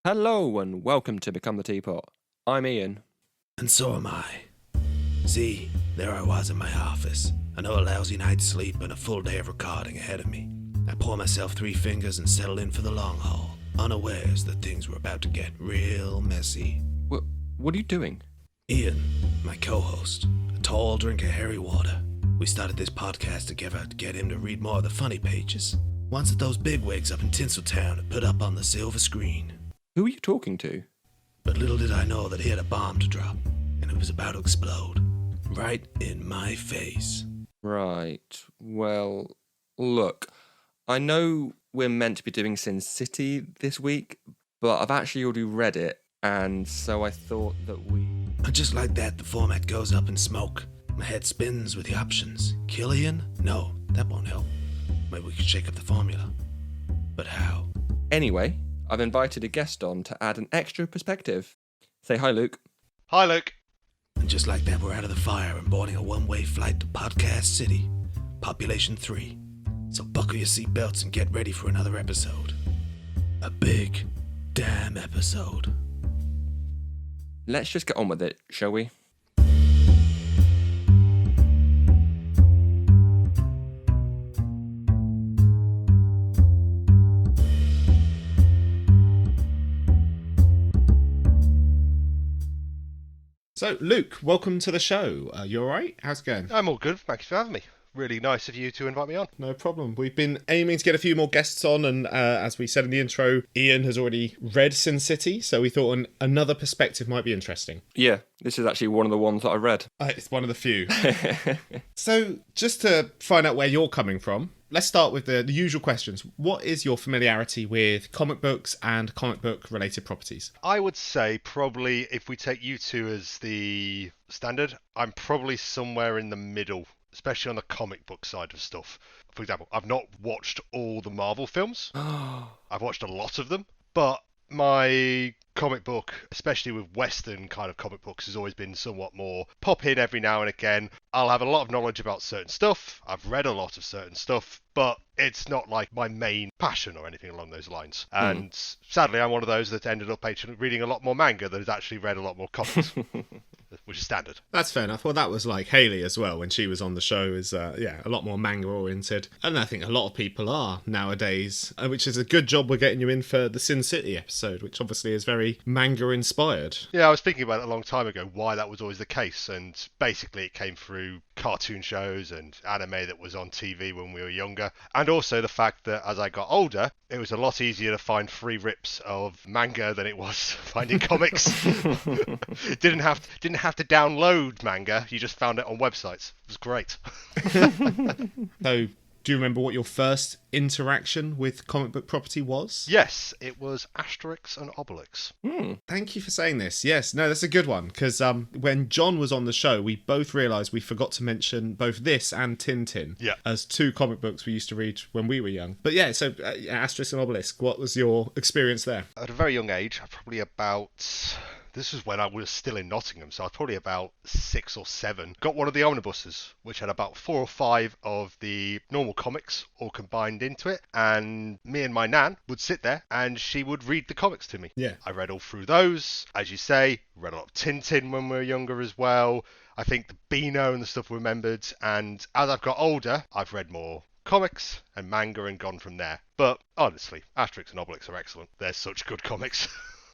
Hello and welcome to Become the Teapot. I'm Iain. And so am I. See, there I was in my office. Another lousy night's sleep and a full day of recording ahead of me. I pour myself 3 fingers and settle in for the long haul, unawares that things were about to get real messy. What are you doing? Iain, my co-host, a tall drink of Harry water. We started this podcast together to get him to read more of the funny pages. Ones that those bigwigs up in Tinseltown had put up on the silver screen. Who are you talking to? But little did I know that he had a bomb to drop, and it was about to explode. Right in my face. Right. Well, look, I know we're meant to be doing Sin City this week, but I've actually already read it, and so I thought that we... And just like that, the format goes up in smoke. My head spins with the options. Kill Iain? No, that won't help. Maybe we could shake up the formula. But how? Anyway, I've invited a guest on to add an extra perspective. Say hi, Luke. Hi, Luke. And just like that, we're out of the fire and boarding a one-way flight to Podcast City. Population 3. So buckle your seatbelts and get ready for another episode. A big, damn episode. Let's just get on with it, shall we? So, Luke, welcome to the show. You all right? How's it going? I'm all good. Thank you for having me. Really nice of you to invite me on. No problem. We've been aiming to get a few more guests on, and as we said in the intro, Iain has already read Sin City, so we thought another perspective might be interesting. Yeah, this is actually one of the ones that I read. It's one of the few. So, just to find out where you're coming from, let's start with the usual questions. What is your familiarity with comic books and comic book related properties? I would say probably if we take you two as the standard, I'm probably somewhere in the middle, especially on the comic book side of stuff. For example, I've not watched all the Marvel films. I've watched a lot of them, but my comic book, especially with Western kind of comic books, has always been somewhat more pop in every now and again. I'll have a lot of knowledge about certain stuff. I've read a lot of certain stuff, but it's not like my main passion or anything along those lines. And sadly, I'm one of those that ended up reading a lot more manga than has actually read a lot more comics, which is standard. That's fair enough. Well, that was like Hayley as well when she was on the show, is a lot more manga oriented. And I think a lot of people are nowadays, which is a good job we're getting you in for the Sin City episode, which obviously is very manga inspired. Yeah, I was thinking about it a long time ago, why that was always the case. And basically it came through cartoon shows and anime that was on TV when we were younger. And also the fact that as I got older, it was a lot easier to find free rips of manga than it was finding comics. Didn't have to download manga, you just found it on websites. It was great. So, do you remember what your first interaction with comic book property was? Yes, it was Asterix and Obelix. Thank you for saying this. Yes, no, that's a good one, because when John was on the show, we both realised we forgot to mention both this and Tintin as 2 comic books we used to read when we were young. But yeah, so Asterix and Obelix, what was your experience there? At a very young age, probably about... This was when I was still in Nottingham, so I was probably about 6 or 7. Got one of the omnibuses, which had about 4 or 5 of the normal comics all combined into it. And me and my nan would sit there and she would read the comics to me. Yeah. I read all through those. As you say, read a lot of Tintin when we were younger as well. I think the Beano and the stuff remembered. And as I've got older, I've read more comics and manga and gone from there. But honestly, Asterix and Obelix are excellent. They're such good comics.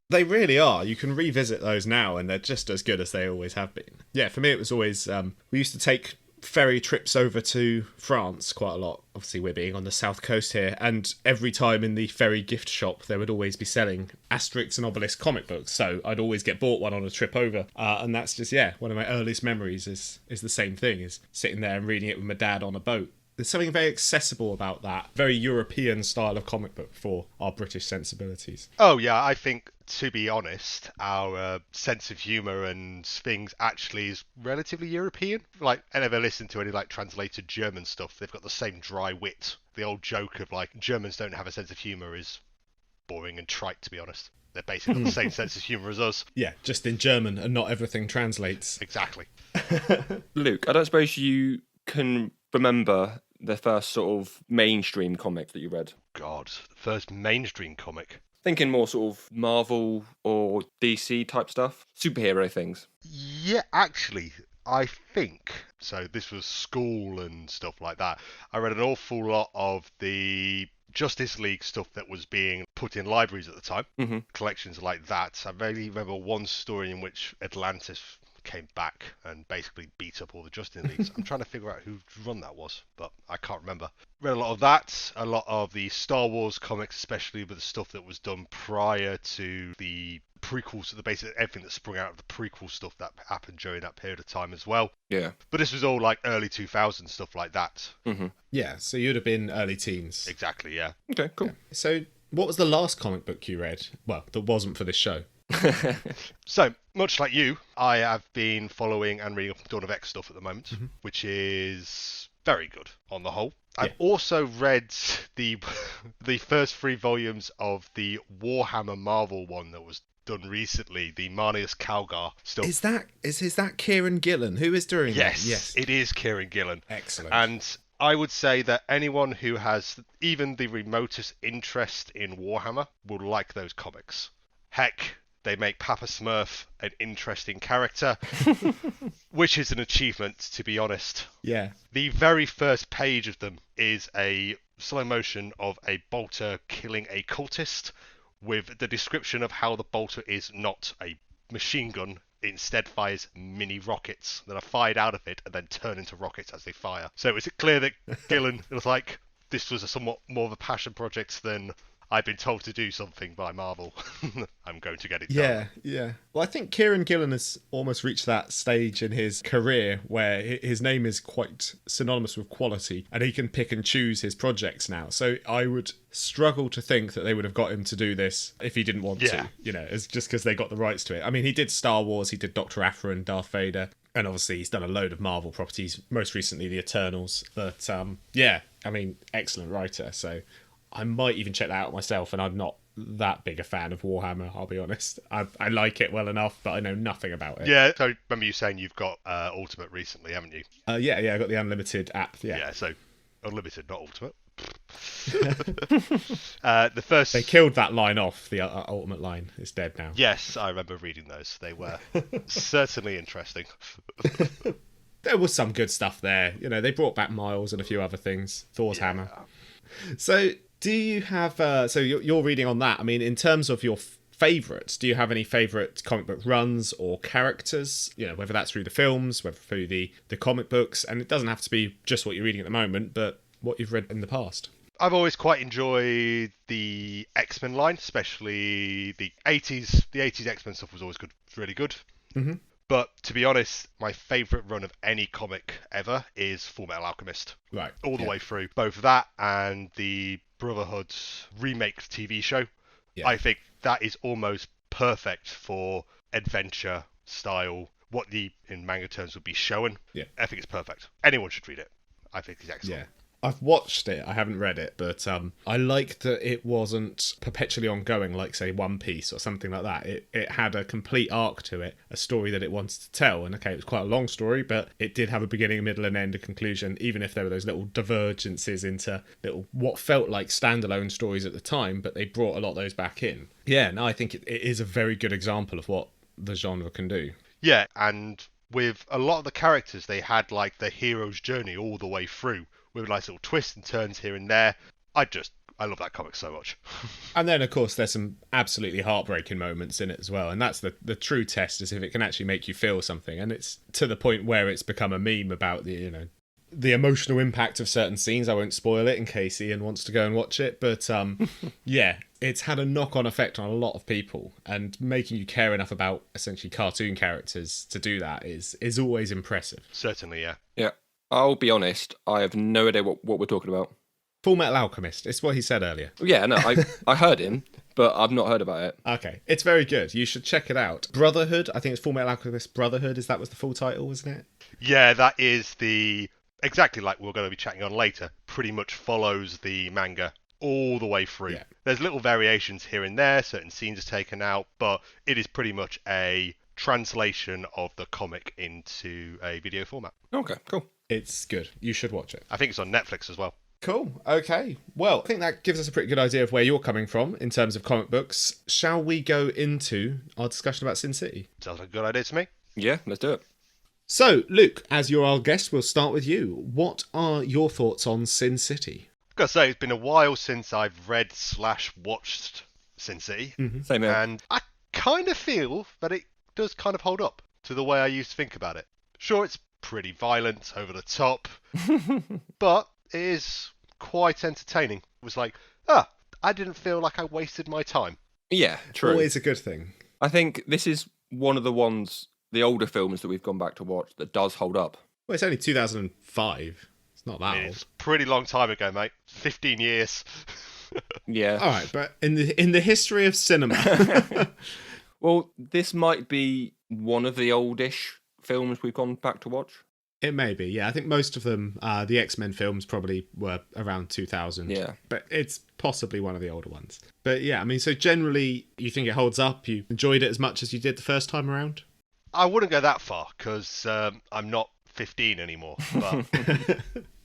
They really are. You can revisit those now and they're just as good as they always have been. Yeah, for me it was always... we used to take ferry trips over to France quite a lot. Obviously, we're being on the south coast here. And every time in the ferry gift shop, they would always be selling Asterix and Obelix comic books. So I'd always get bought one on a trip over. And that's just, one of my earliest memories is the same thing, is sitting there and reading it with my dad on a boat. There's something very accessible about that. Very European style of comic book for our British sensibilities. Oh, yeah, I think, to be honest, our sense of humour and things actually is relatively European. Like, I never listened to any, translated German stuff. They've got the same dry wit. The old joke of, Germans don't have a sense of humour is boring and trite, to be honest. They're basically the same sense of humour as us. Yeah, just in German and not everything translates. Exactly. Luke, I don't suppose you can remember the first sort of mainstream comic that you read? God, the first mainstream comic. Thinking more sort of Marvel or DC type stuff. Superhero things. Yeah, actually, I think so. This was school and stuff like that. I read an awful lot of the Justice League stuff that was being put in libraries at the time, collections like that. I vaguely remember one story in which Atlantis came back and basically beat up all the Justice Leagues. I'm trying to figure out whose run that was, but I can't remember. Read a lot of that, a lot of the Star Wars comics, especially with the stuff that was done prior to the prequels, the basic everything that sprung out of the prequel stuff that happened during that period of time as well. Yeah. But this was all like early 2000s stuff like that. Yeah, so you'd have been early teens. Exactly, yeah. Okay, cool. Yeah. So what was the last comic book you read? Well, that wasn't for this show. So, much like you, I have been following and reading up Dawn of X stuff at the moment, which is very good on the whole. I've also read the first 3 volumes of the Warhammer Marvel one that was done recently, the Marnius Calgar stuff. Is that Kieron Gillen? Who is doing that? Yes, it is Kieron Gillen. Excellent. And I would say that anyone who has even the remotest interest in Warhammer will like those comics. Heck, they make Papa Smurf an interesting character, which is an achievement, to be honest. Yeah. The very first page of them is a slow motion of a bolter killing a cultist with the description of how the bolter is not a machine gun, instead fires mini rockets that are fired out of it and then turn into rockets as they fire. So is it clear that Gillen was like, this was a somewhat more of a passion project than I've been told to do something by Marvel. I'm going to get it done. Yeah. Well, I think Kieron Gillen has almost reached that stage in his career where his name is quite synonymous with quality and he can pick and choose his projects now. So I would struggle to think that they would have got him to do this if he didn't want to. You know, it's just because they got the rights to it. I mean, he did Star Wars, he did Dr. Aphra and Darth Vader. And obviously he's done a load of Marvel properties, most recently The Eternals. But yeah, I mean, excellent writer. So I might even check that out myself, and I'm not that big a fan of Warhammer, I'll be honest. I like it well enough, but I know nothing about it. Yeah, so remember you saying you've got Ultimate recently, haven't you? Yeah, I got the Unlimited app, Yeah, so Unlimited, not Ultimate. The first... They killed that line off, the Ultimate line. It's dead now. Yes, I remember reading those. They were certainly interesting. There was some good stuff there. You know, they brought back Miles and a few other things. Thor's hammer. So... do you have, so you're reading on that, I mean, in terms of your favourites, do you have any favourite comic book runs or characters, you know, whether that's through the films, whether through the comic books, and it doesn't have to be just what you're reading at the moment, but what you've read in the past? I've always quite enjoyed the X-Men line, especially the 80s. The 80s X-Men stuff was always good, really good. But to be honest, my favourite run of any comic ever is Fullmetal Alchemist. Right. All the way through. Both that and the Brotherhood remake TV show. Yeah. I think that is almost perfect for adventure style, what in manga terms would be shonen. Yeah. I think it's perfect. Anyone should read it. I think it's excellent. Yeah. I've watched it, I haven't read it, but I liked that it wasn't perpetually ongoing like, say, One Piece or something like that. It had a complete arc to it, a story that it wanted to tell, and okay, it was quite a long story, but it did have a beginning, a middle, and end, a conclusion, even if there were those little divergences into little what felt like standalone stories at the time, but they brought a lot of those back in. Yeah, no, I think it is a very good example of what the genre can do. Yeah, and with a lot of the characters, they had like the hero's journey all the way through, with nice little twists and turns here and there. I love that comic so much. And then, of course, there's some absolutely heartbreaking moments in it as well. And that's the true test, is if it can actually make you feel something. And it's to the point where it's become a meme about the emotional impact of certain scenes. I won't spoil it in case Iain wants to go and watch it. But yeah, it's had a knock-on effect on a lot of people. And making you care enough about essentially cartoon characters to do that is always impressive. Certainly, yeah. Yeah. I'll be honest, I have no idea what we're talking about. Fullmetal Alchemist. It's what he said earlier. Yeah, no, I heard him, but I've not heard about it. Okay. It's very good. You should check it out. Brotherhood. I think it's Fullmetal Alchemist Brotherhood. That was the full title, wasn't it? Yeah, that is exactly like we're going to be chatting on later, pretty much follows the manga all the way through. Yeah. There's little variations here and there, certain scenes are taken out, but it is pretty much a translation of the comic into a video format. Okay, cool. It's good. You should watch it. I think it's on Netflix as well. Cool. Okay. Well, I think that gives us a pretty good idea of where you're coming from in terms of comic books. Shall we go into our discussion about Sin City? Sounds like a good idea to me. Yeah, let's do it. So, Luke, as you're our guest, we'll start with you. What are your thoughts on Sin City? I've got to say, it's been a while since I've read/watched Sin City, Same here. and I kind of feel that it does kind of hold up to the way I used to think about it. Sure, it's pretty violent, over the top, but it is quite entertaining. It was like, I didn't feel like I wasted my time. Yeah, true. Always a good thing. I think this is one of the ones, the older films that we've gone back to watch, that does hold up. Well, it's only 2005. It's not that old. It's a pretty long time ago, mate. 15 years. Yeah. All right, but in the history of cinema, Well, this might be one of the oldish films we've gone back to watch. it may be. Yeah, I think most of them, the X-Men films probably were around 2000. Yeah. But it's possibly one of the older ones. But yeah, I mean, so generally, you think it holds up? You enjoyed it as much as you did the first time around? I wouldn't go that far because I'm not 15 anymore. But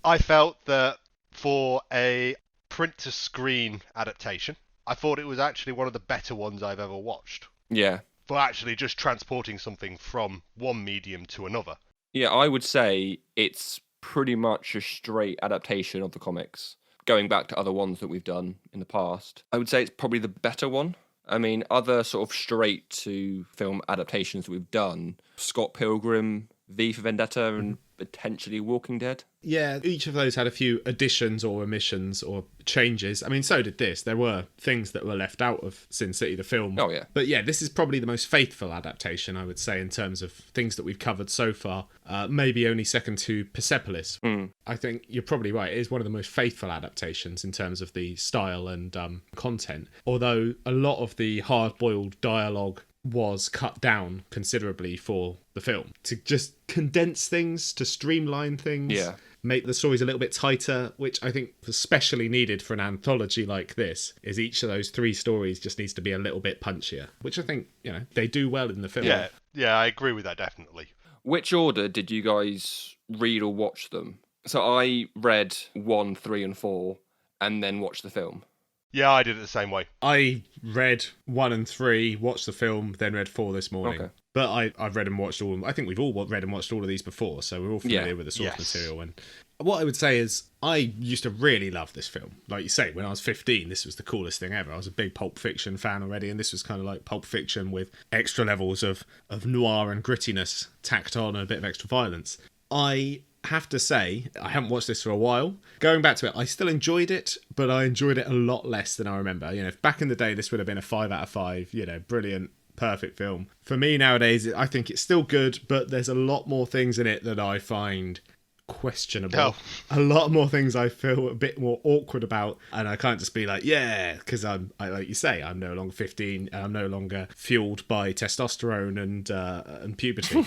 I felt that for a print-to-screen adaptation, I thought it was actually one of the better ones I've ever watched. Yeah. For actually just transporting something from one medium to another. Yeah, I would say it's pretty much a straight adaptation of the comics. Going back to other ones that we've done in the past, I would say it's probably the better one. I mean, other sort of straight to film adaptations that we've done, Scott Pilgrim, V for Vendetta, and potentially Walking Dead. Yeah, each of those had a few additions or omissions or changes. I mean, so did this. There were things that were left out of Sin City, the film. Oh, yeah. But yeah, this is probably the most faithful adaptation, I would say, in terms of things that we've covered so far. Maybe only second to Persepolis. I think you're probably right. It is one of the most faithful adaptations in terms of the style and content. Although a lot of the hard-boiled dialogue was cut down considerably for the film to just condense things, to streamline things, Yeah. make the stories a little bit tighter, which I think was especially needed for an anthology like this. Is each of those three stories just needs to be a little bit punchier, which I think, you know, they do well in the film. Yeah, I agree with that definitely. Which order did you guys read or watch them? So I read 1, 3, and 4, and then watched the film. Yeah, I did it the same way. I read 1 and 3, watched the film, then read 4 this morning. Okay. But I've read and watched all. I think we've all read and watched all of these before, so we're all familiar with the source material. And what I would say is, I used to really love this film. Like you say, when I was 15, this was the coolest thing ever. I was a big Pulp Fiction fan already, and this was kind of like Pulp Fiction with extra levels of noir and grittiness tacked on, and a bit of extra violence. I have to say, I haven't watched this for a while. Going back to it, I still enjoyed it, but I enjoyed it a lot less than I remember. You know, if back in the day this would have been a 5 out of 5, you know, brilliant, perfect film. For me nowadays, I think it's still good, but there's a lot more things in it that I find questionable. Oh. A lot more things I feel a bit more awkward about, and I can't just be like, yeah, because I like you say, I'm no longer 15 and I'm no longer fueled by testosterone and puberty.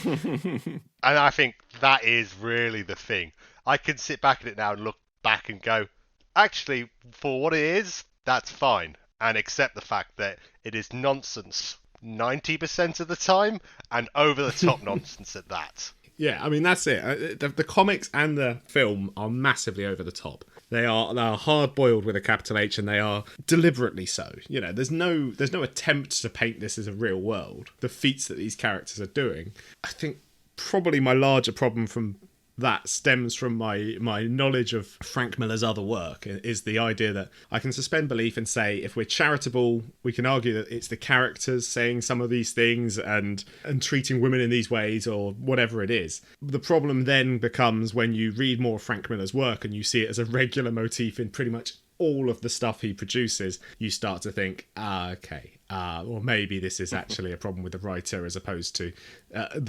And I think that is really the thing. I can sit back at it now and look back and go, actually, for what it is, that's fine. And accept the fact that it is nonsense 90% of the time, and over-the-top nonsense at that. Yeah, I mean, that's it. The comics and the film are massively over the top. They are hard-boiled with a capital H, and they are deliberately so. You know, there's no attempt to paint this as a real world. The feats that these characters are doing, I think probably my larger problem from that stems from my knowledge of Frank Miller's other work, is the idea that I can suspend belief and say, if we're charitable, we can argue that it's the characters saying some of these things and treating women in these ways or whatever it is. The problem then becomes when you read more of Frank Miller's work and you see it as a regular motif in pretty much all of the stuff he produces, you start to think, okay, or maybe this is actually a problem with the writer as opposed to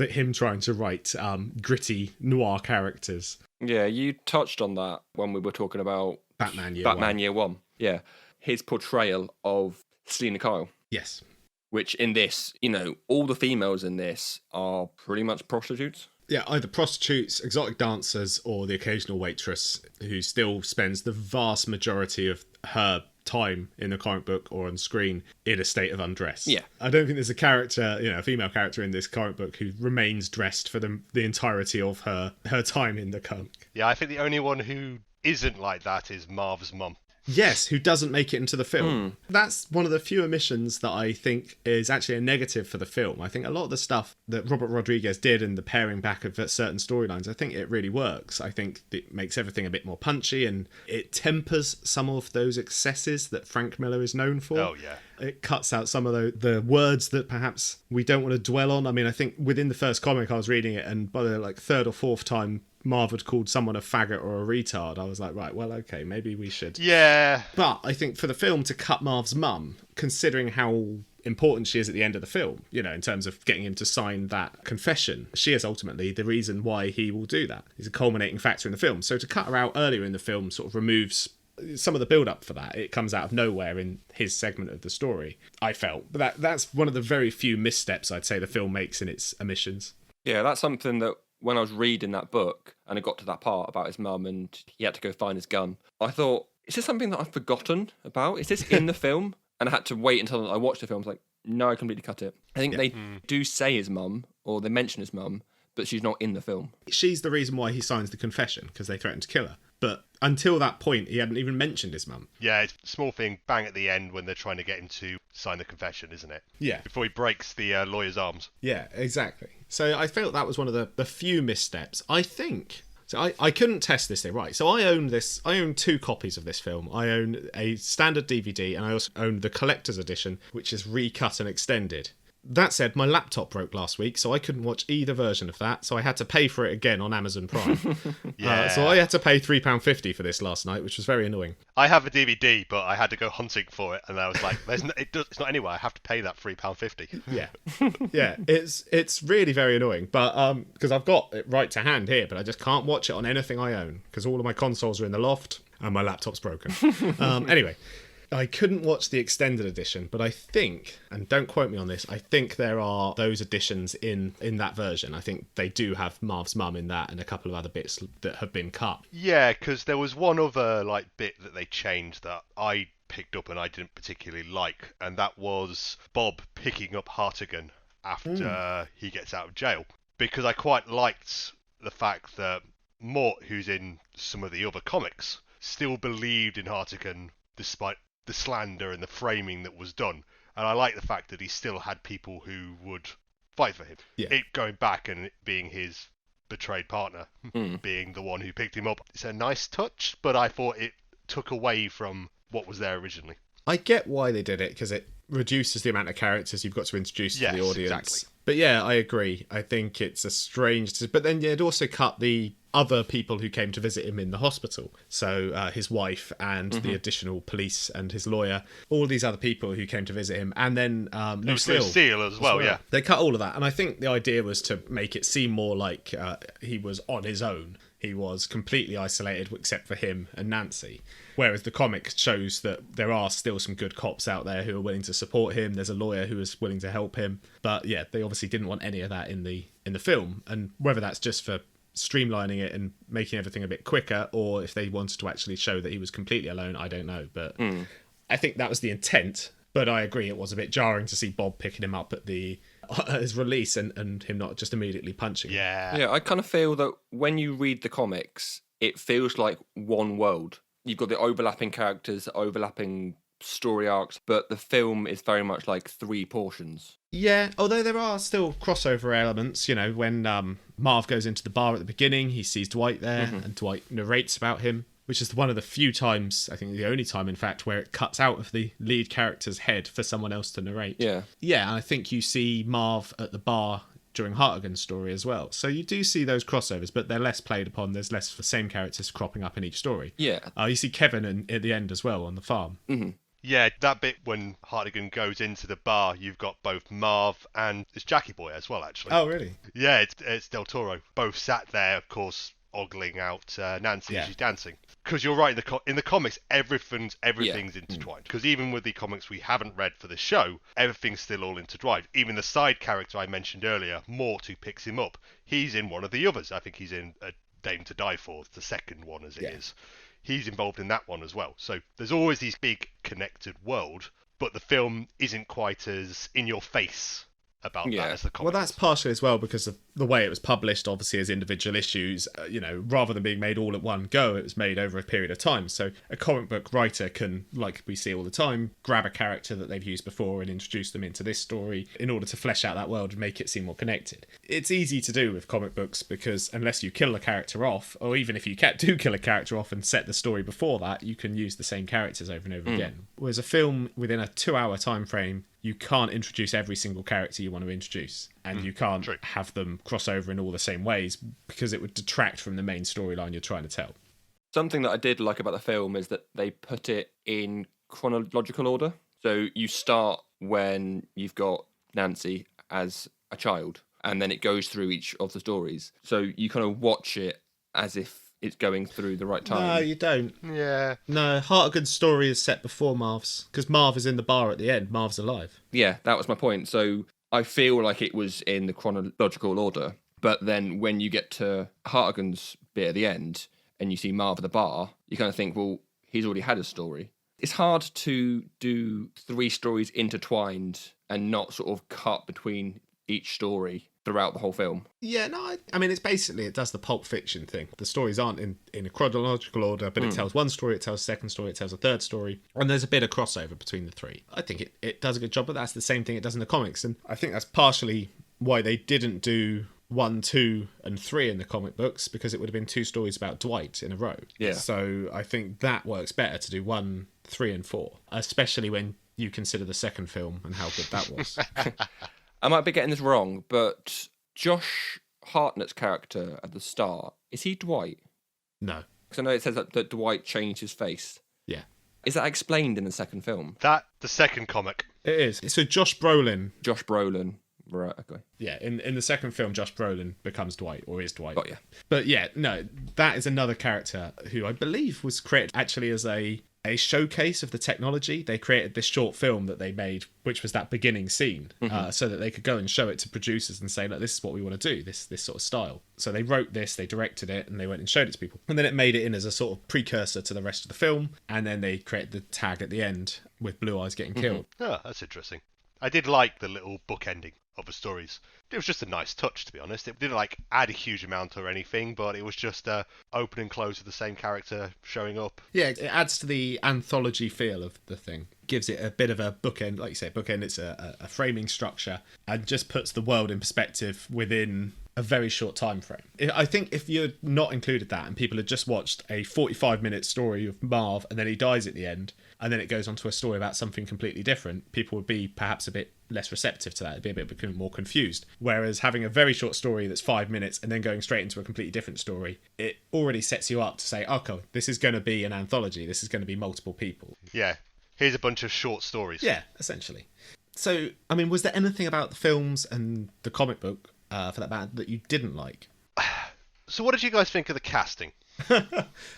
him trying to write gritty noir characters. Yeah, you touched on that when we were talking about Batman Year One. Yeah, his portrayal of Selena Kyle. Yes. Which in this, you know, all the females in this are pretty much prostitutes. Yeah, either prostitutes, exotic dancers, or the occasional waitress who still spends the vast majority of her time in the comic book or on screen in a state of undress. Yeah. I don't think there's a character, you know, a female character in this comic book who remains dressed for the entirety of her time in the comic. Yeah, I think the only one who isn't like that is Marv's mum. Yes, who doesn't make it into the film. That's one of the few omissions that I think is actually a negative for the film. I think a lot of the stuff that Robert Rodriguez did in the paring back of certain storylines, I think it really works. I think it makes everything a bit more punchy and it tempers some of those excesses that Frank Miller is known for. Oh, yeah. It cuts out some of the words that perhaps we don't want to dwell on. I mean, I think within the first comic I was reading it, and by the third or fourth time Marv had called someone a faggot or a retard, I was like, right, well, okay, maybe we should. Yeah. But I think for the film to cut Marv's mum, considering how important she is at the end of the film, you know, in terms of getting him to sign that confession, she is ultimately the reason why he will do that. He's a culminating factor in the film. So to cut her out earlier in the film sort of removes some of the build-up for that. It comes out of nowhere in his segment of the story, I felt. But that's one of the very few missteps I'd say the film makes in its omissions. Yeah, that's something that when I was reading that book and it got to that part about his mum and he had to go find his gun, I thought, is this something that I've forgotten about? Is this in the film? And I had to wait until I watched the film. I was like, no, I completely cut it. I think they do say his mum, or they mention his mum, but she's not in the film. She's the reason why he signs the confession, because they threatened to kill her. But until that point, he hadn't even mentioned his mum. Yeah, it's a small thing, bang at the end when they're trying to get him to sign the confession, isn't it? Yeah. Before he breaks the lawyer's arms. Yeah, exactly. So I felt that was one of the few missteps. I think... So I couldn't test this thing, right? So I own 2 copies of this film. I own a standard DVD and I also own the collector's edition, which is recut and extended. That said, my laptop broke last week, so I couldn't watch either version of that, so I had to pay for it again on Amazon Prime. Yeah. So I had to pay £3.50 for this last night, which was very annoying. I have a DVD, but I had to go hunting for it, and I was like, it's not anywhere. I have to pay that £3.50. Yeah. Yeah, it's really very annoying, but because I've got it right to hand here, but I just can't watch it on anything I own, because all of my consoles are in the loft, and my laptop's broken. Anyway... I couldn't watch the extended edition, but I think, and don't quote me on this, I think there are those additions in that version. I think they do have Marv's mum in that and a couple of other bits that have been cut. Yeah, because there was one other bit that they changed that I picked up and I didn't particularly like, and that was Bob picking up Hartigan after he gets out of jail. Because I quite liked the fact that Mort, who's in some of the other comics, still believed in Hartigan despite the slander and the framing that was done, and I like the fact that he still had people who would fight for him. Yeah. It going back and it being his betrayed partner, being the one who picked him up. It's a nice touch, but I thought it took away from what was there originally. I get why they did it, because it reduces the amount of characters you've got to introduce to the audience. Exactly. But yeah, I agree. I think it's a strange... But then it also cut the other people who came to visit him in the hospital. So his wife and the additional police and his lawyer, all these other people who came to visit him. And then Lucille as well, yeah. They cut all of that. And I think the idea was to make it seem more like he was on his own. He was completely isolated except for him and Nancy. Whereas the comic shows that there are still some good cops out there who are willing to support him. There's a lawyer who is willing to help him. But yeah, they obviously didn't want any of that in the film. And whether that's just for streamlining it and making everything a bit quicker, or if they wanted to actually show that he was completely alone, I don't know. But I think that was the intent. But I agree, it was a bit jarring to see Bob picking him up at his release and him not just immediately punching him. Yeah, I kind of feel that when you read the comics, it feels like one world. You've got the overlapping characters, overlapping story arcs, but the film is very much like 3 portions. Yeah, although there are still crossover elements. You know, when Marv goes into the bar at the beginning, he sees Dwight there, and Dwight narrates about him, which is one of the few times, I think the only time, in fact, where it cuts out of the lead character's head for someone else to narrate. Yeah. Yeah, and I think you see Marv at the bar during Hartigan's story as well. So you do see those crossovers, but they're less played upon. There's less the same characters cropping up in each story. Yeah. You see Kevin at the end as well on the farm. Mm-hmm. Yeah, that bit when Hartigan goes into the bar, you've got both Marv and it's Jackie Boy as well, actually. Oh, really? Yeah, it's Del Toro. Both sat there, of course, ogling out Nancy as she's dancing. Because you're right, in the comics, everything's intertwined. Because even with the comics we haven't read for the show, everything's still all intertwined. Even the side character I mentioned earlier, Mort, who picks him up, he's in one of the others. I think he's in A Dame to Die For, the second one as it is. He's involved in that one as well. So there's always these big connected world, but the film isn't quite as in your face about Yeah. that as the comic. Well, that's partially as well because of the way it was published, obviously, as individual issues. Rather than being made all at one go, it was made over a period of time. So a comic book writer can, like we see all the time, grab a character that they've used before and introduce them into this story in order to flesh out that world and make it seem more connected. It's easy to do with comic books because unless you kill a character off, or even if you do kill a character off and set the story before that, you can use the same characters over and over again. Whereas a film within a 2-hour time frame, you can't introduce every single character you want to introduce, and you can't have them cross over in all the same ways because it would detract from the main storyline you're trying to tell. Something that I did like about the film is that they put it in chronological order. So you start when you've got Nancy as a child, and then it goes through each of the stories. So you kind of watch it as if it's going through the right time. No, you don't. Yeah. No, Hartigan's story is set before Marv's, because Marv is in the bar at the end. Marv's alive. Yeah, that was my point. So I feel like it was in the chronological order, but then when you get to Hartigan's bit at the end and you see Marv at the bar, you kind of think, well, he's already had a story. It's hard to do 3 stories intertwined and not sort of cut between each story throughout the whole film. Yeah, no, I mean, it does the Pulp Fiction thing. The stories aren't in a chronological order, but it tells one story, it tells a second story, it tells a third story, and there's a bit of crossover between the 3. I think it does a good job, but that's the same thing it does in the comics, and I think that's partially why they didn't do 1, 2, and 3 in the comic books, because it would have been 2 stories about Dwight in a row. Yeah. So I think that works better to do 1, 3, and 4, especially when you consider the second film and how good that was. I might be getting this wrong, but Josh Hartnett's character at the start, is he Dwight? No. Because I know it says that Dwight changed his face. Yeah. Is that explained in the second film? The second comic. It is. So Josh Brolin. Josh Brolin. Right, okay. Yeah, in the second film, Josh Brolin becomes Dwight, or is Dwight. Got you. But yeah, no, that is another character who I believe was created actually as a showcase of the technology. They created this short film that they made, which was that beginning scene, so that they could go and show it to producers and say, look, this is what we want to do, this sort of style. So they wrote this, they directed it, and they went and showed it to people. And then it made it in as a sort of precursor to the rest of the film, and then they created the tag at the end with Blue Eyes getting killed. Oh, that's interesting. I did like the little book ending of the stories. It was just a nice touch, to be honest. It didn't add a huge amount or anything, but it was just open and close with the same character showing up. Yeah, it adds to the anthology feel of the thing. Gives it a bit of a bookend, like you say, bookend. It's a framing structure and just puts the world in perspective within a very short time frame. I think if you'd not included that and people had just watched a 45-minute story of Marv and then he dies at the end, and then it goes on to a story about something completely different, people would be perhaps a bit less receptive to that. It'd be a bit more confused. Whereas having a very short story that's 5 minutes and then going straight into a completely different story, it already sets you up to say, okay, this is going to be an anthology. This is going to be multiple people. Yeah. Here's a bunch of short stories. Yeah, essentially. So, I mean, was there anything about the films and the comic book, for that matter, that you didn't like? So what did you guys think of the casting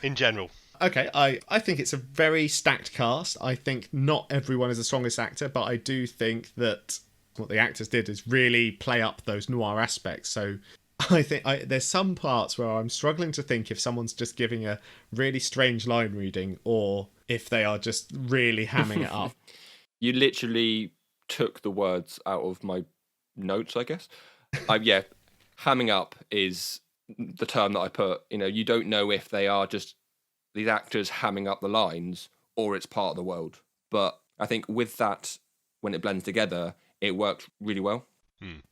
in general? Okay, I think it's a very stacked cast. I think not everyone is the strongest actor, but I do think that what the actors did is really play up those noir aspects. So I think there's some parts where I'm struggling to think if someone's just giving a really strange line reading or if they are just really hamming it up. You literally took the words out of my notes, I guess. Yeah, hamming up is the term that I put. You don't know if they are just these actors hamming up the lines or it's part of the world. But I think with that, when it blends together, it works really well.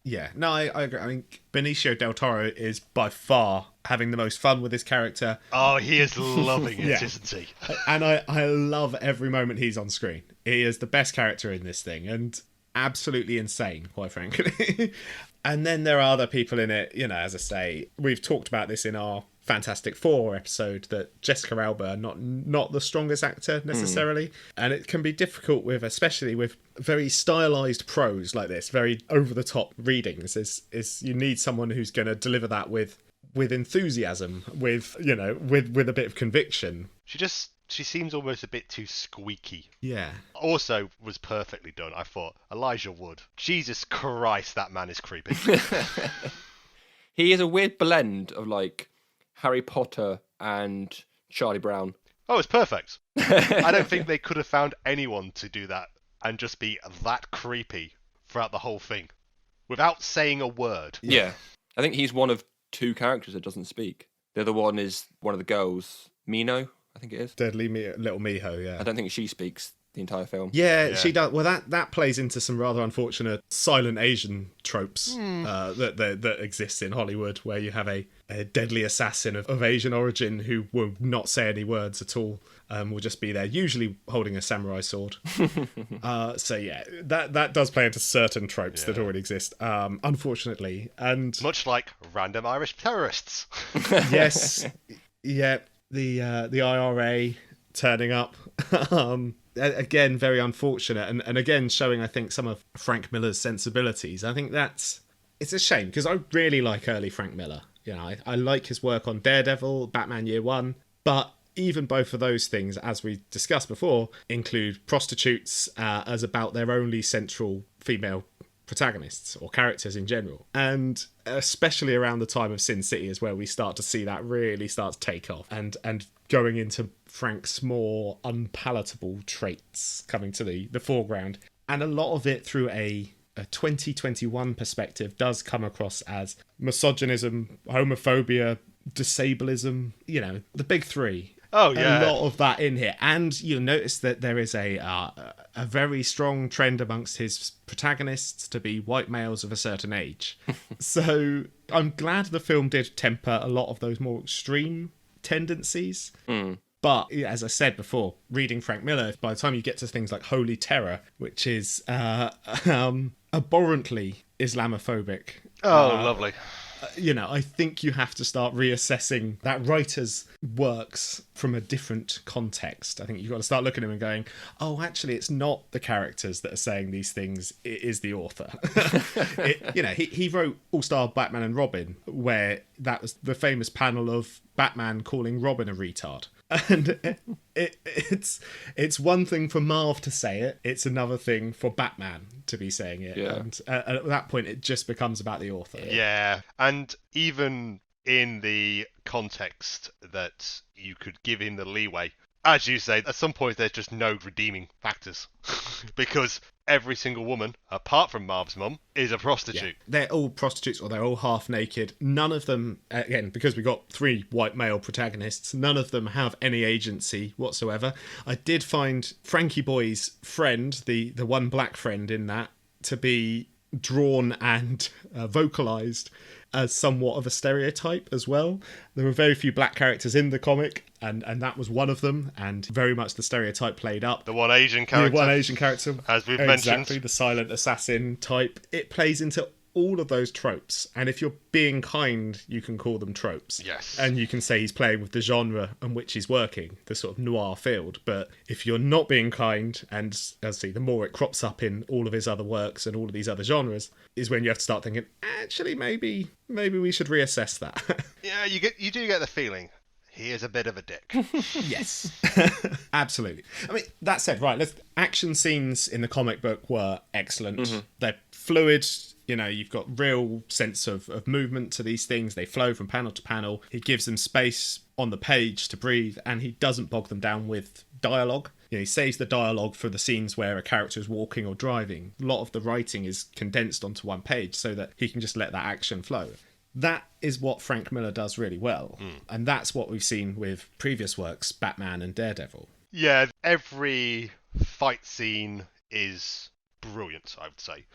Yeah, no, I agree. I mean, Benicio del Toro is by far having the most fun with his character. Oh, he is loving it, Yeah. isn't he? And I love every moment he's on screen. He is the best character in this thing and absolutely insane, quite frankly. And then there are other people in it, as I say, we've talked about this in our Fantastic Four episode, that Jessica Alba, not the strongest actor necessarily. And it can be difficult especially with very stylized prose like this, very over the top readings, is you need someone who's going to deliver that with enthusiasm, with a bit of conviction. She seems almost a bit too squeaky. Yeah. Also was perfectly done, I thought. Elijah Wood. Jesus Christ, that man is creepy. He is a weird blend of Harry Potter and Charlie Brown. Oh, it's perfect. I don't think they could have found anyone to do that and just be that creepy throughout the whole thing. without saying a word. Yeah. I think he's one of 2 characters that doesn't speak. The other one is one of the girls, Mino, I think it is. Little Miho, yeah. I don't think she speaks the entire film. Yeah, she does. Well, that plays into some rather unfortunate silent Asian tropes that exist in Hollywood, where you have a deadly assassin of Asian origin who will not say any words at all. Will just be there, usually holding a samurai sword. So yeah, that does play into certain tropes that already exist, unfortunately. And Much like random Irish terrorists. yes, yeah, the IRA turning up. Again, very unfortunate, and again showing, I think, some of Frank Miller's sensibilities. I think it's a shame, because I really like early Frank Miller. You know, I like his work on Daredevil, Batman Year One, but even both of those things, as we discussed before, include prostitutes as about their only central female protagonists or characters in general. And especially around the time of Sin City is where we start to see that really start to take off, and going into Frank's more unpalatable traits coming to the foreground. And a lot of it through a 2021 perspective does come across as misogynism, homophobia, disableism, you know, the big 3. Oh, yeah. A lot of that in here. And you'll notice that there is a very strong trend amongst his protagonists to be white males of a certain age. So I'm glad the film did temper a lot of those more extreme tendencies. But as I said before, reading Frank Miller, by the time you get to things like Holy Terror, which is abhorrently Islamophobic. Oh, lovely. You know, I think you have to start reassessing that writer's works from a different context. I think you've got to start looking at him and going, oh, actually, it's not the characters that are saying these things, it is the author. He wrote All-Star Batman and Robin, where that was the famous panel of Batman calling Robin a retard. And it's one thing for Marv to say it, it's another thing for Batman to be saying it. Yeah. And at that point, it just becomes about the author. Yeah, and even in the context that you could give him the leeway, as you say, at some point there's just no redeeming factors. Because every single woman, apart from Marv's mum, is a prostitute. Yeah. They're all prostitutes, or they're all half naked. None of them, again, because we got 3 white male protagonists, none of them have any agency whatsoever. I did find Frankie Boy's friend, the one black friend in that, to be drawn and vocalized as somewhat of a stereotype as well. There were very few black characters in the comic, and that was one of them, and very much the stereotype played up. The one Asian character. The one Asian character. As we've exactly, mentioned. the silent assassin type. It plays into all of those tropes, and if you're being kind, you can call them tropes. Yes. And you can say he's playing with the genre on which he's working, the sort of noir field. But if you're not being kind, and as I see, the more it crops up in all of his other works and all of these other genres, is when you have to start thinking, actually, maybe we should reassess that. Yeah, you do get the feeling he is a bit of a dick. Yes. Absolutely. I mean, that said, right, action scenes in the comic book were excellent. Mm-hmm. They're fluid. You know, you've got real sense of movement to these things. They flow from panel to panel. He gives them space on the page to breathe, and he doesn't bog them down with dialogue. You know, he saves the dialogue for the scenes where a character is walking or driving. A lot of the writing is condensed onto one page so that he can just let that action flow. That is what Frank Miller does really well. And that's what we've seen with previous works, Batman and Daredevil. Yeah, every fight scene is brilliant, I would say.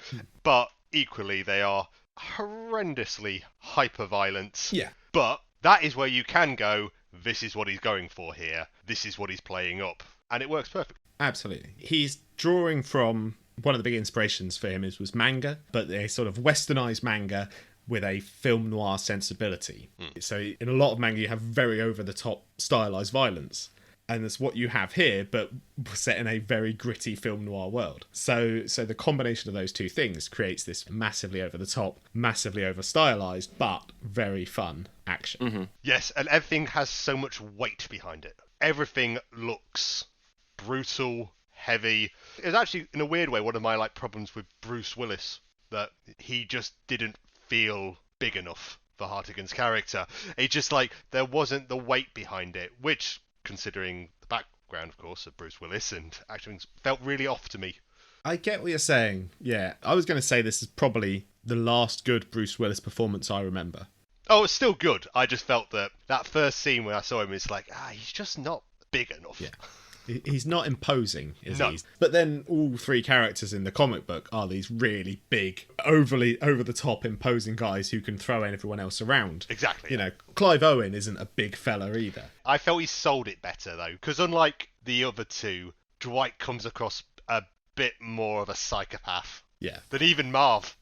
But equally, they are horrendously hyper-violent. Yeah. But that is where you can go, this is what he's going for here. This is what he's playing up. And it works perfectly. Absolutely. He's drawing from... One of the big inspirations for him was manga, but a sort of westernized manga with a film noir sensibility. So in a lot of manga, you have very over-the-top stylized violence. And that's what you have here, but set in a very gritty film noir world. So the combination of those two things creates this massively over-the-top, massively over-stylized, but very fun action. Mm-hmm. Yes, and everything has so much weight behind it. Everything looks brutal, heavy. It was actually, in a weird way, one of my problems with Bruce Willis, that he just didn't feel big enough for Hartigan's character. It just there wasn't the weight behind it, which, considering the background, of course, of Bruce Willis and acting, felt really off to me. I get what you're saying. Yeah, I was going to say this is probably the last good Bruce Willis performance I remember. Oh, it's still good. I just felt that first scene when I saw him, it's like, he's just not big enough. Yeah. He's not imposing, is No. he? But then all three characters in the comic book are these really big, overly over-the-top imposing guys who can throw everyone else around. Exactly. You know, Clive Owen isn't a big fella either. I felt he sold it better, though, because unlike the other two, Dwight comes across a bit more of a psychopath Yeah. than even Marv.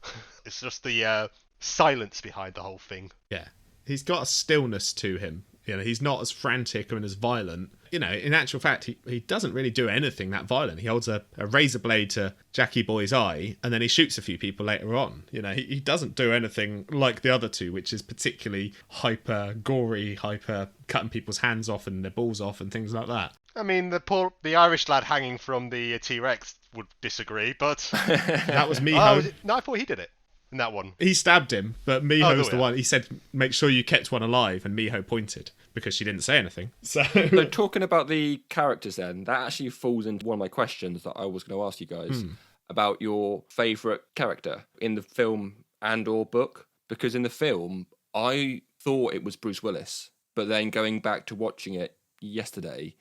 It's just the silence behind the whole thing. Yeah. He's got a stillness to him. You know, he's not as frantic and as violent. You know, in actual fact, he doesn't really do anything that violent. He holds a razor blade to Jackie Boy's eye, and then he shoots a few people later on. You know, he doesn't do anything like the other two, which is particularly hyper gory, hyper cutting people's hands off and their balls off and things like that. I mean, the Irish lad hanging from the T-Rex would disagree, but... That was Miho. No, I thought he did it in that one. He stabbed him, but Miho's the yeah. one. He said, make sure you kept one alive, and Miho pointed, because she didn't say anything. So talking about the characters then, that actually falls into one of my questions that I was going to ask you guys about your favourite character in the film and or book. Because in the film, I thought it was Bruce Willis, but then going back to watching it yesterday,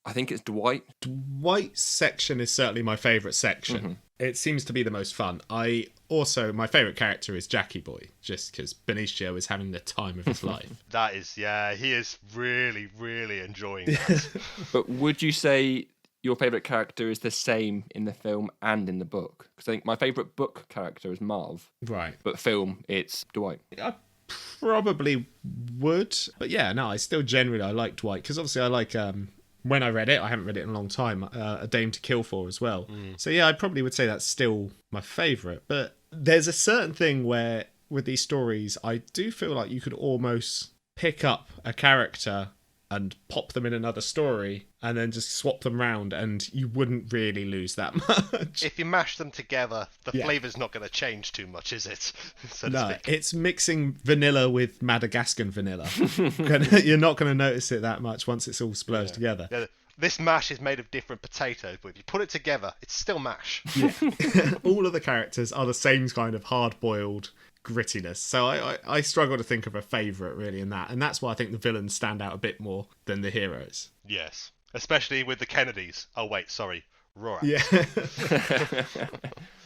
I think it's Dwight. Dwight's section is certainly my favourite section. It seems to be the most fun. My favourite character is Jackie Boy, just because Benicio is having the time of his life. That is, yeah, he is really, really enjoying that. But would you say your favourite character is the same in the film and in the book? Because I think my favourite book character is Marv, Right. but film, it's Dwight. I probably would. But yeah, no, I like Dwight, because obviously I like... when I read it, I haven't read it in a long time, A Dame to Kill For as well. So yeah, I probably would say that's still my favourite. But there's a certain thing where, with these stories, I do feel like you could almost pick up a character and pop them in another story and then just swap them round, and you wouldn't really lose that much. If you mash them together, the Yeah. flavour's not going to change too much, is it? So to No, speak. it's mixing vanilla with Madagascan vanilla. You're not going to notice it that much once it's all splurged together. Yeah, this mash is made of different potatoes, but if you put it together, it's still mash. All of the characters are the same kind of hard-boiled grittiness. So I struggle to think of a favourite really in that. And that's why I think the villains stand out a bit more than the heroes. Yes. Especially with the Kennedys. Oh, wait, sorry. Rorax. Yeah.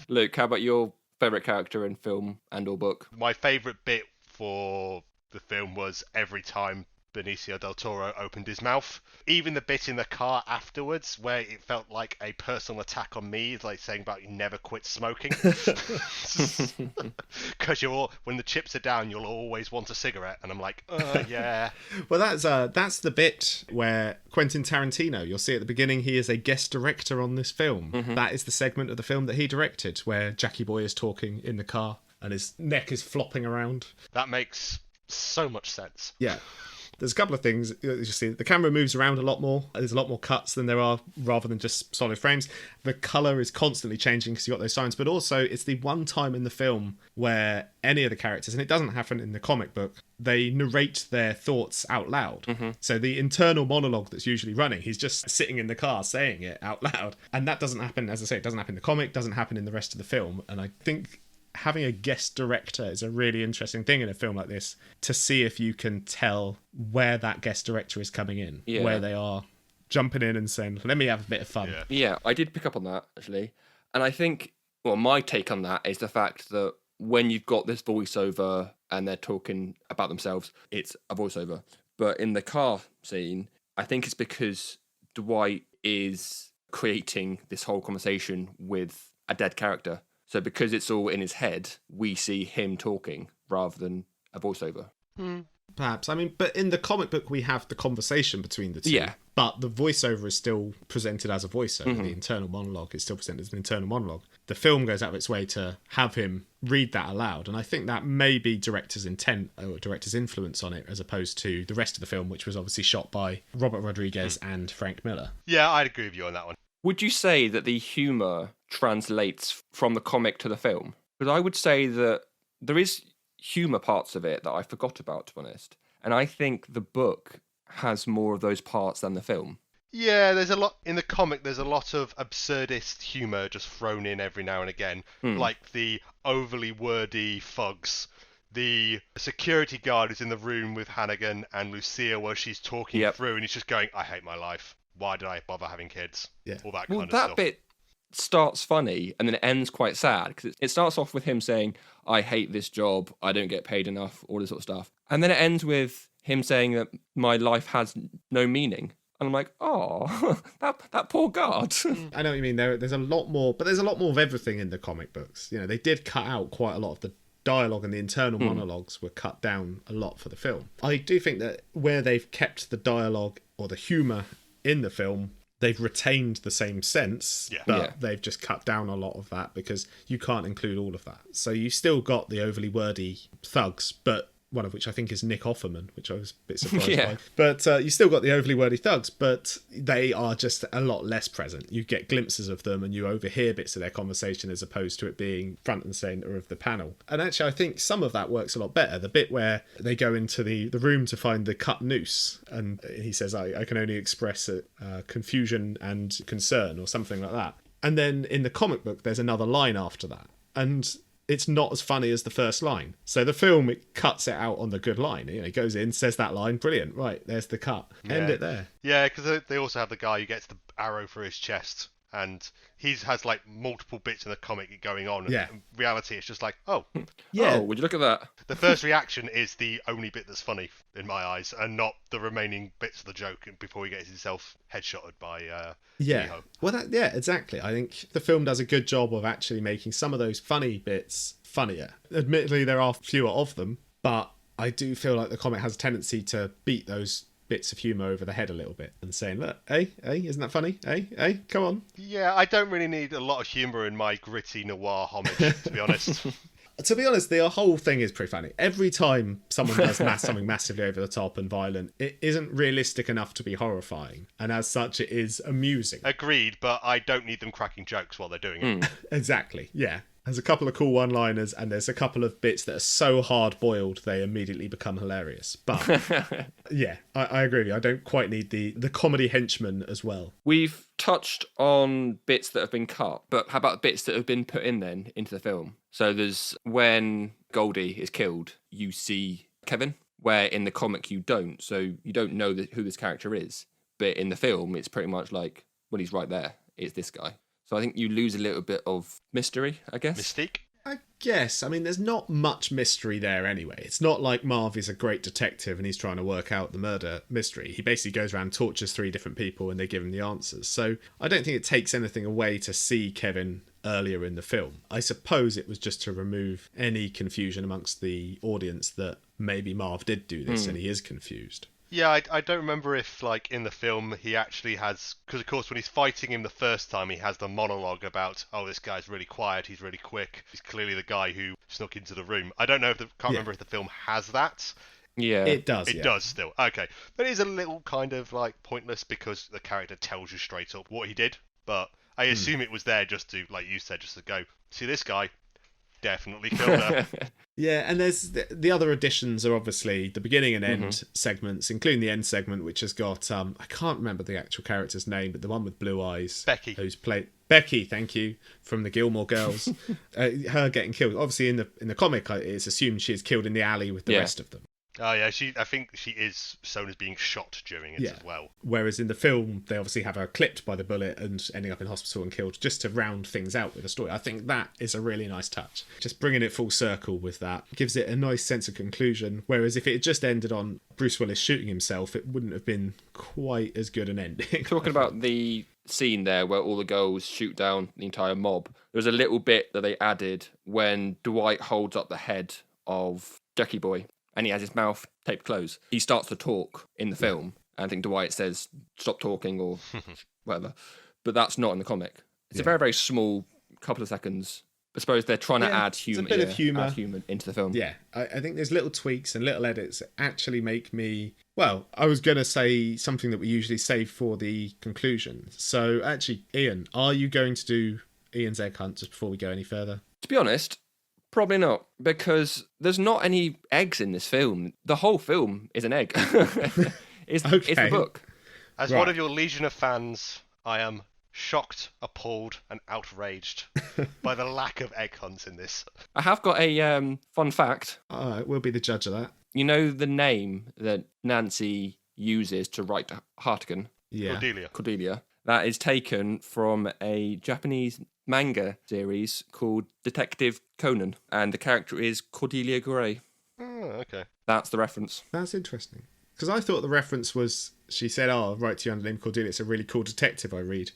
Luke, how about your favourite character in film and or book? My favourite bit for the film was every time Benicio del Toro opened his mouth. Even the bit in the car afterwards where it felt like a personal attack on me, like saying about you never quit smoking. Because when the chips are down, you'll always want a cigarette. And I'm like, yeah. Well, that's the bit where Quentin Tarantino, you'll see at the beginning, he is a guest director on this film. That is the segment of the film that he directed, where Jackie Boy is talking in the car and his neck is flopping around. That makes so much sense. Yeah. There's a couple of things. You see, the camera moves around a lot more. There's a lot more cuts than there are rather than just solid frames. The colour is constantly changing because you've got those signs. But also, it's the one time in the film where any of the characters, and it doesn't happen in the comic book, they narrate their thoughts out loud. So the internal monologue that's usually running, he's just sitting in the car saying it out loud. And that doesn't happen, as I say, it doesn't happen in the comic, doesn't happen in the rest of the film. And I think having a guest director is a really interesting thing in a film like this, to see if you can tell where that guest director is coming in, where they are jumping in and saying, let me have a bit of fun. Yeah, I did pick up on that, actually. And I think, well, my take on that is the fact that when you've got this voiceover and they're talking about themselves, it's a voiceover. But in the car scene, I think it's because Dwight is creating this whole conversation with a dead character. So because it's all in his head, we see him talking rather than a voiceover. Perhaps. I mean, but in the comic book, we have the conversation between the two. Yeah. But the voiceover is still presented as a voiceover. The internal monologue is still presented as an internal monologue. The film goes out of its way to have him read that aloud. And I think that may be director's intent or director's influence on it, as opposed to the rest of the film, which was obviously shot by Robert Rodriguez and Frank Miller. Yeah, I'd agree with you on that one. Would you say that the humour translates from the comic to the film? Because I would say that there is humour parts of it that I forgot about, to be honest. And I think the book has more of those parts than the film. Yeah, there's a lot in the comic. There's a lot of absurdist humor just thrown in every now and again, like the overly wordy thugs. The security guard is in the room with Hannigan and Lucia while she's talking through, and he's just going, "I hate my life. Why did I bother having kids?" Yeah. All that Well, kind of that stuff. bit starts funny and then it ends quite sad because it starts off with him saying, "I hate this job. I don't get paid enough," all this sort of stuff, and then it ends with him saying that my life has no meaning. And I'm like, oh, that poor guard. I know what you mean. There's a lot more, but there's a lot more of everything in the comic books. You know, they did cut out quite a lot of the dialogue, and the internal monologues were cut down a lot for the film. I do think that where they've kept the dialogue or the humour in the film, they've retained the same sense, but they've just cut down a lot of that because you can't include all of that. So you still got the overly wordy thugs, but one of which I think is Nick Offerman, which I was a bit surprised by. But you still got the overly wordy thugs, but they are just a lot less present. You get glimpses of them and you overhear bits of their conversation as opposed to it being front and centre of the panel. And actually, I think some of that works a lot better. The bit where they go into the room to find the cut noose and he says, I can only express confusion and concern or something like that. And then in the comic book, there's another line after that. And it's not as funny as the first line. So the film, it cuts it out on the good line. You know, it goes in, says that line, brilliant, right, there's the cut. End it there. Yeah, because they also have the guy who gets the arrow through his chest, and he has like multiple bits in the comic going on. Yeah. In reality, it's just like, oh. Yeah. Oh, would you look at that? The first reaction is the only bit that's funny in my eyes, and not the remaining bits of the joke before he gets himself headshotted by Miho. Well, exactly. I think the film does a good job of actually making some of those funny bits funnier. Admittedly, there are fewer of them, but I do feel like the comic has a tendency to beat those bits of humour over the head a little bit and saying, look, hey, isn't that funny? Hey, come on. Yeah, I don't really need a lot of humour in my gritty noir homage, to be honest. To be honest, the whole thing is pretty funny. Every time someone does something massively over the top and violent, it isn't realistic enough to be horrifying. And as such, it is amusing. Agreed, but I don't need them cracking jokes while they're doing it. Exactly, yeah. There's a couple of cool one-liners and there's a couple of bits that are so hard-boiled they immediately become hilarious. But, yeah, I agree with you. I don't quite need the comedy henchman as well. We've touched on bits that have been cut, but how about bits that have been put in then into the film? So there's when Goldie is killed, you see Kevin, where in the comic you don't. So you don't know who this character is. But in the film, it's pretty much like, well, he's right there. It's this guy. So I think you lose a little bit of mystery, I guess. Mystique? I guess. I mean, there's not much mystery there anyway. It's not like Marv is a great detective and he's trying to work out the murder mystery. He basically goes around, tortures 3 different people and they give him the answers. So I don't think it takes anything away to see Kevin earlier in the film. I suppose it was just to remove any confusion amongst the audience that maybe Marv did do this and he is confused. Yeah, I don't remember if, like, in the film he actually has... Because, of course, when he's fighting him the first time, he has the monologue about, oh, this guy's really quiet, he's really quick. He's clearly the guy who snuck into the room. I don't know can't remember if the film has that. Yeah. It does, It does still. Okay. But it is a little kind of, like, pointless because the character tells you straight up what he did. But I assume it was there just to, like you said, just to go, see this guy? Definitely killed her. Yeah, and there's the other additions are obviously the beginning and end segments, including the end segment, which has got I can't remember the actual character's name, but the one with blue eyes, Becky, who's played Becky, thank you, from the Gilmore Girls. Her getting killed. Obviously, in the comic, it's assumed she's killed in the alley with the rest of them. Oh yeah, I think she is shown as being shot during it as well. Whereas in the film, they obviously have her clipped by the bullet and ending up in hospital and killed, just to round things out with a story. I think that is a really nice touch. Just bringing it full circle with that gives it a nice sense of conclusion. Whereas if it had just ended on Bruce Willis shooting himself, it wouldn't have been quite as good an ending. Talking about the scene there where all the girls shoot down the entire mob, there's a little bit that they added when Dwight holds up the head of Jackie Boy and he has his mouth taped closed. He starts to talk in the film, and I think Dwight says, stop talking, or whatever. But that's not in the comic. It's a very, very small couple of seconds. I suppose they're trying to add humour, a bit of humour. add humour into the film. Yeah, I think there's little tweaks and little edits that actually make me... Well, I was going to say something that we usually save for the conclusion. So, actually, Iain, are you going to do Ian's egg hunt just before we go any further? To be honest, probably not, because there's not any eggs in this film. The whole film is an egg. It's the book. As Right. one of your legion of fans, I am shocked, appalled, and outraged by the lack of egg hunts in this. I have got a fun fact. All right, we'll be the judge of that. You know the name that Nancy uses to write to Hartigan, Yeah. Cordelia. that is taken from a Japanese manga series called Detective Conan, and the character is Cordelia Gray. Oh, okay. That's the reference. That's interesting. Because I thought the reference was, she said, oh, I'll write to you under the name Cordelia. It's a really cool detective I read.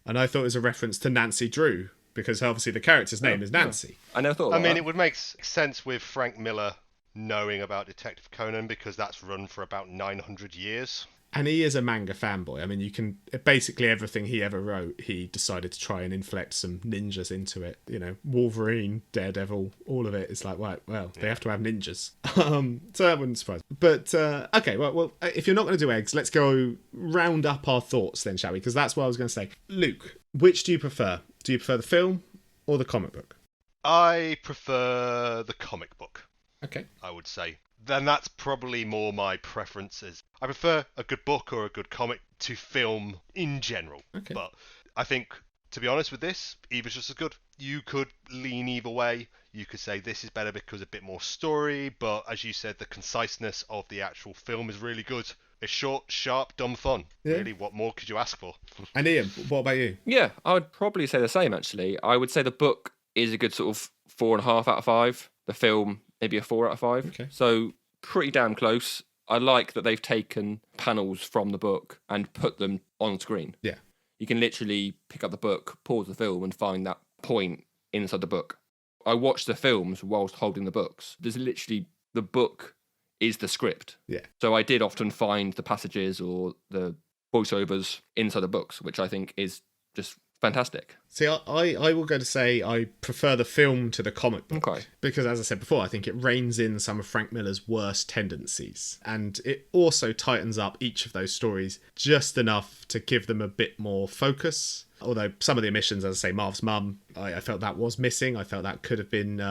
And I thought it was a reference to Nancy Drew, because obviously the character's name is Nancy. I never thought I about mean, that. it would make sense with Frank Miller knowing about Detective Conan because that's run for about 900 years. And he is a manga fanboy. I mean, you can basically everything he ever wrote, he decided to try and inflect some ninjas into it. You know, Wolverine, Daredevil, all of it. It's like, right, well, they have to have ninjas. So that wouldn't surprise me. But okay, well, if you're not going to do eggs, let's go round up our thoughts then, shall we? Because that's what I was going to say. Luke, which do you prefer? Do you prefer the film or the comic book? I prefer the comic book, Okay. I would say. Then that's probably more my preferences. I prefer a good book or a good comic to film in general. Okay. But I think, to be honest with this, either's just as good. You could lean either way. You could say this is better because a bit more story, but as you said, the conciseness of the actual film is really good. It's short, sharp, dumb fun. Yeah. Really, what more could you ask for? And Ian, what about you? Yeah, I would probably say the same, actually. I would say the book is a good sort of 4.5 out of 5. The film, maybe a 4 out of 5. Okay. So pretty damn close. I like that they've taken panels from the book and put them on screen. Yeah. You can literally pick up the book, pause the film, and find that point inside the book. I watch the films whilst holding the books. There's literally, the book is the script. Yeah. So I did often find the passages or the voiceovers inside the books, which I think is just fantastic. See, I will go to say I prefer the film to the comic book. Okay. Because, as I said before, I think it reins in some of Frank Miller's worst tendencies. And it also tightens up each of those stories just enough to give them a bit more focus. Although some of the omissions, as I say, Marv's mum, I felt that was missing. I felt that could have been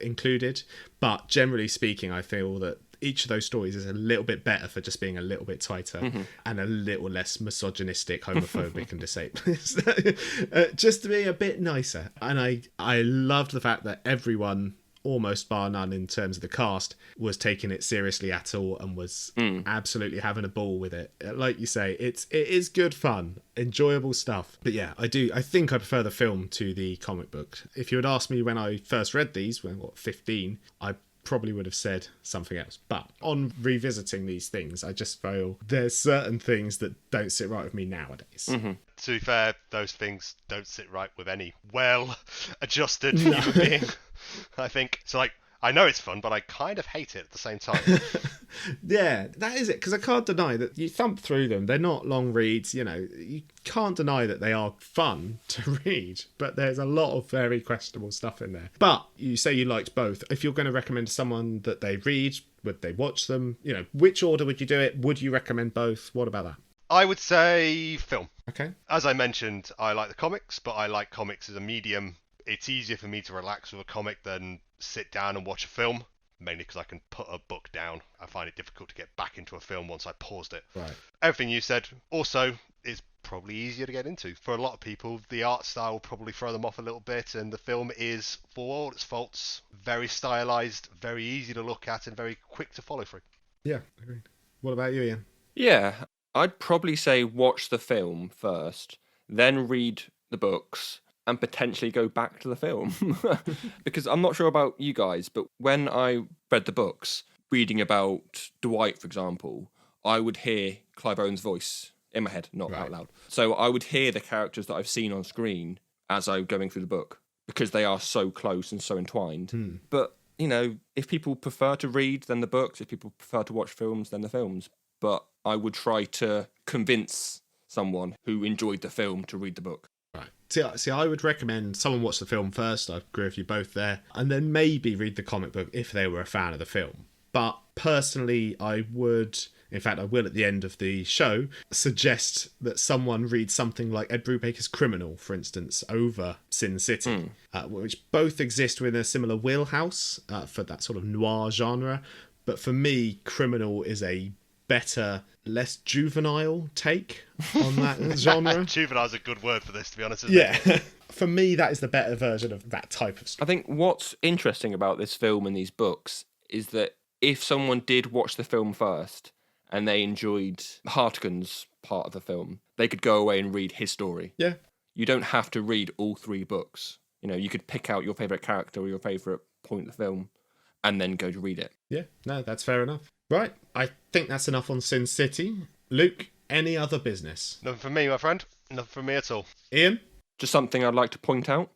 included. But generally speaking, I feel that each of those stories is a little bit better for just being a little bit tighter and a little less misogynistic, homophobic and disabled. Just to be a bit nicer. And I loved the fact that everyone, almost bar none in terms of the cast, was taking it seriously at all and was absolutely having a ball with it. Like you say, it is good fun, enjoyable stuff. But yeah, I think I prefer the film to the comic book. If you had asked me when I first read these, when 15, I probably would have said something else. But on revisiting these things, I just feel there's certain things that don't sit right with me nowadays. To be fair, those things don't sit right with any well-adjusted human being, I think. So, like, I know it's fun, but I kind of hate it at the same time. Yeah, that is it. Because I can't deny that you thump through them. They're not long reads. You know, you can't deny that they are fun to read. But there's a lot of very questionable stuff in there. But you say you liked both. If you're going to recommend to someone that they read, would they watch them? You know, which order would you do it? Would you recommend both? What about that? I would say film. Okay. As I mentioned, I like the comics, but I like comics as a medium. It's easier for me to relax with a comic than sit down and watch a film, mainly because I can put a book down. I find it difficult to get back into a film once I paused it. Right. Everything you said also is probably easier to get into. For a lot of people, the art style will probably throw them off a little bit, and the film is, for all its faults, very stylized, very easy to look at, and very quick to follow through. Yeah, agreed. What about you, Ian? Yeah, I'd probably say watch the film first, then read the books, and potentially go back to the film. Because I'm not sure about you guys, but when I read the books, reading about Dwight, for example, I would hear Clive Owen's voice in my head, not out loud. So I would hear the characters that I've seen on screen as I'm going through the book, because they are so close and so entwined. But, you know, if people prefer to read, then the books. If people prefer to watch films, then the films. But I would try to convince someone who enjoyed the film to read the book. Right. See, I would recommend someone watch the film first. I agree with you both there. And then maybe read the comic book if they were a fan of the film. But personally, I would, in fact, I will at the end of the show, suggest that someone read something like Ed Brubaker's Criminal, for instance, over Sin City, which both exist within a similar wheelhouse for that sort of noir genre. But for me, Criminal is a better, less juvenile take on that genre. Juvenile's a good word for this, to be honest. Isn't it? Yeah. For me, that is the better version of that type of I story. think what's interesting about this film and these books is that if someone did watch the film first and they enjoyed Hartigan's part of the film, they could go away and read his story. Yeah. You don't have to read all 3 books. You know, you could pick out your favourite character or your favourite point of the film and then go to read it. Yeah, no, that's fair enough. Right, I think that's enough on Sin City. Luke, any other business? Nothing from me, my friend. Nothing from me at all. Ian? Just something I'd like to point out.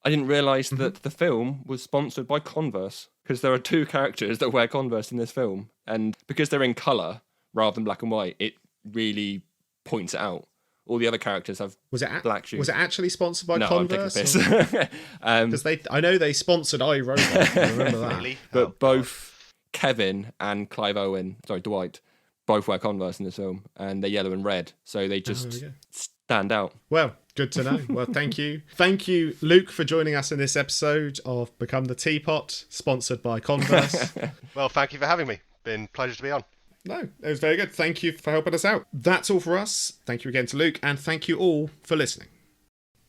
I didn't realise that the film was sponsored by Converse, because there are 2 characters that wear Converse in this film. And because they're in colour rather than black and white, it really points it out. All the other characters have black shoes. Was it actually sponsored by No, Converse? I'm taking the piss. Because I know they sponsored iRobot. I remember that. Really? But both Kevin and Dwight, both wear Converse in this film, and they're yellow and red, so they just stand out. Well, good to know. Well, thank you. Thank you, Luke, for joining us in this episode of Become the Teapot, sponsored by Converse. Well, thank you for having me. Been a pleasure to be on. No, it was very good. Thank you for helping us out. That's all for us. Thank you again to Luke, and thank you all for listening.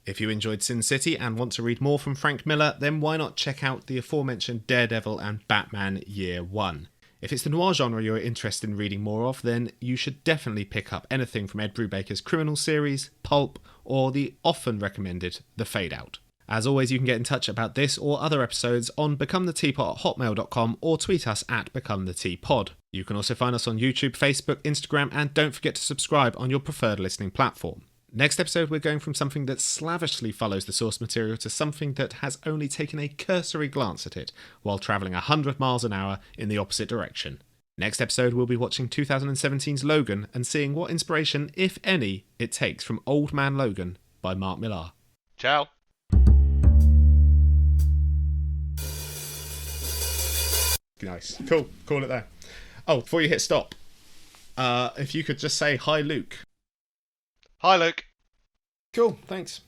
If you enjoyed Sin City and want to read more from Frank Miller, then why not check out the aforementioned Daredevil and Batman Year 1. If it's the noir genre you're interested in reading more of, then you should definitely pick up anything from Ed Brubaker's Criminal series, Pulp, or the often recommended The Fade Out. As always, you can get in touch about this or other episodes on becometheteapot@hotmail.com or tweet us at becometheteapod. You can also find us on YouTube, Facebook, Instagram, and don't forget to subscribe on your preferred listening platform. Next episode, we're going from something that slavishly follows the source material to something that has only taken a cursory glance at it while travelling 100 miles an hour in the opposite direction. Next episode, we'll be watching 2017's Logan and seeing what inspiration, if any, it takes from Old Man Logan by Mark Millar. Ciao. Nice. Cool. Call it there. Oh, before you hit stop, if you could just say hi, Luke. Hi, Luke. Cool. Thanks.